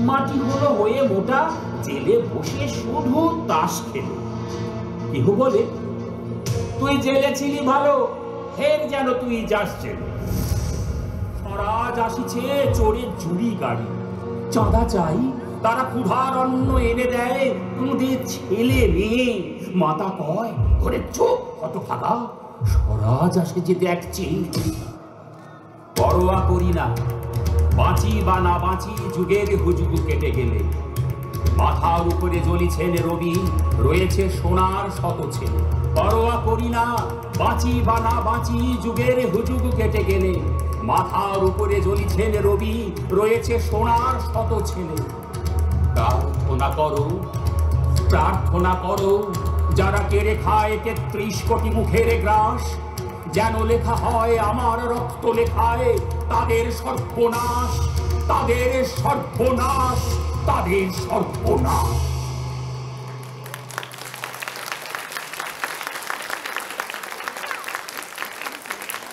মাটি হলো হয়ে মোটা, জেলে বসে শুধু তাস খেলে। কেহ বলে তুই জেলে ছিলি ভালো, ফের যেন তুই যাস জেলে। স্বরাজ আসিছে চোরের জুড়ি গাড়ি, চাঁদা চাই তারা ক্ষুধার অন্ন এনে দেয়, তোদের ছেলে মেয়ে। মাতা কয় ঘরে চোখ কত ফাঁকা, স্বরাজ আসে যে দেখছি। পরোয়া করি না বাঁচি বা না বাঁচি, যুগের হুজুগ কেটে গেলে। মাথার উপরে জ্বলিছেন রবি, রয়েছে সোনার শত ছেলে। পরোয়া করি না বাঁচি বা না বাঁচি, যুগের হুজুগ কেটে গেলে। মাথার উপরে জ্বলিছেন রবি, রয়েছে সোনার শত ছেলে। প্রার্থনা করো, প্রার্থনা করো, যারা কেড়ে খায় ৩৩ কোটি মুখের গ্রাস, যেন লেখা হয় আমার রক্ত লেখায় তাদের সর্বনাশ, তাদের সর্বনাশ, তাদের সর্বনাশ।